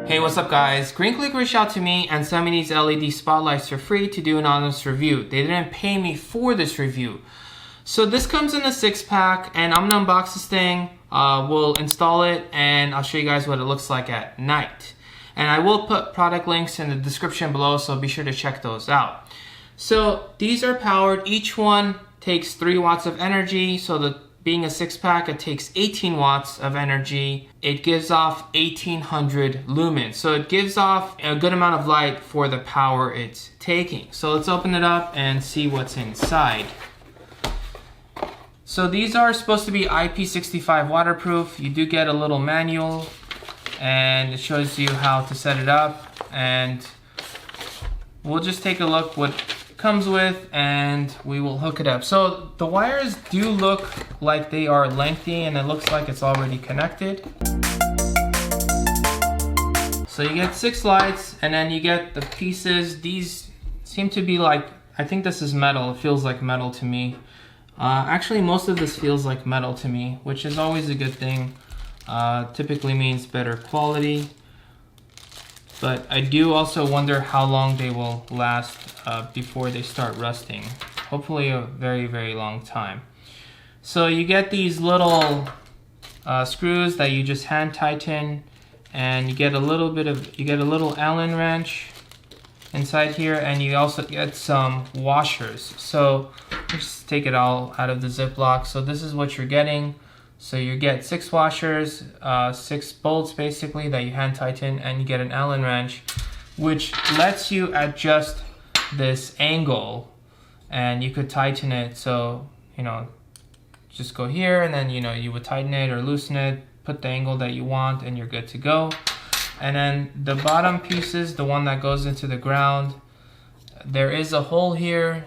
Hey, what's up guys? GreenClick reached out to me and sent me these LED spotlights for free to do an honest review. They didn't pay me for this review. So this comes in a 6-pack and I'm gonna unbox this thing. We'll install it and I'll show you guys what it looks like at night. And I will put product links in the description below, so be sure to check those out. So these are powered. Each one takes 3 watts of energy. So being a 6-pack, it takes 18 watts of energy. It gives off 1800 lumens. So it gives off a good amount of light for the power it's taking. So let's open it up and see what's inside. So these are supposed to be IP65 waterproof. You do get a little manual and it shows you how to set it up. And we'll just take a look what comes with and we will hook it up. So the wires do look like they are lengthy and it looks like it's already connected. So you get 6 lights and then you get the pieces. These seem to be like, I think this is metal. It feels like metal to me. Actually most of this feels like metal to me, which is always a good thing. Typically means better quality. But I do also wonder how long they will last before they start rusting. Hopefully a very, very long time. So you get these little screws that you just hand tighten, and you get a little Allen wrench inside here, and you also get some washers. So just take it all out of the Ziploc. So this is what you're getting. So you get 6 washers, 6 bolts basically that you hand tighten, and you get an Allen wrench, which lets you adjust this angle, and you could tighten it. So, you know, just go here and then, you know, you would tighten it or loosen it, put the angle that you want, and you're good to go. And then the bottom pieces, the one that goes into the ground, there is a hole here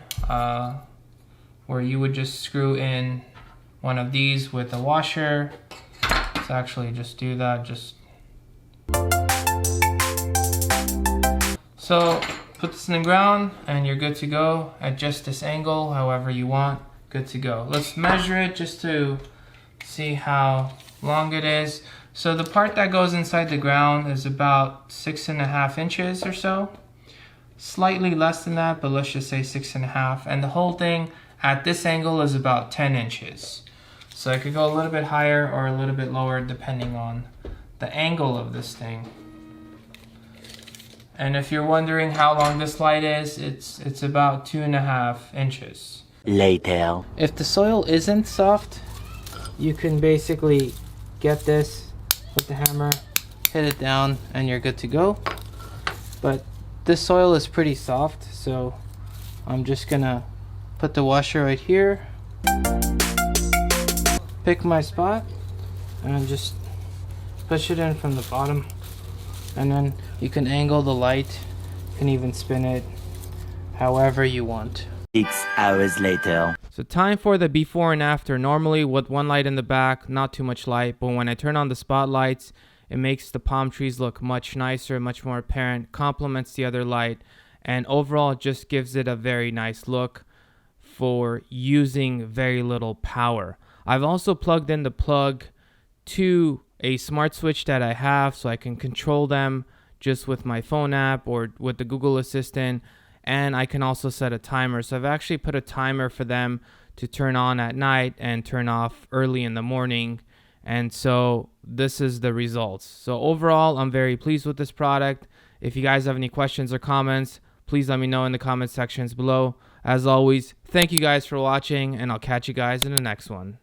where you would just screw in one of these with a washer. Let's actually just do that. So put this in the ground and you're good to go. Adjust this angle however you want. Good to go. Let's measure it just to see how long it is. So the part that goes inside the ground is about 6.5 inches or so. Slightly less than that, but let's just say 6.5. And the whole thing at this angle is about 10 inches. So I could go a little bit higher or a little bit lower depending on the angle of this thing. And if you're wondering how long this light is, it's about 2.5 inches. Later. If the soil isn't soft, you can basically get this with the hammer, hit it down, and you're good to go. But this soil is pretty soft, so I'm just gonna put the washer right here. Pick my spot and just push it in from the bottom, and then you can angle the light. You can even spin it however you want. 6 hours later. So time for the before and after. Normally with one light in the back, not too much light, but when I turn on the spotlights, it makes the palm trees look much nicer, much more apparent, complements the other light, and overall it just gives it a very nice look for using very little power. I've also plugged in the plug to a smart switch that I have, so I can control them just with my phone app or with the Google Assistant, and I can also set a timer. So I've actually put a timer for them to turn on at night and turn off early in the morning, and so this is the results. So overall, I'm very pleased with this product. If you guys have any questions or comments, please let me know in the comment sections below. As always, thank you guys for watching, and I'll catch you guys in the next one.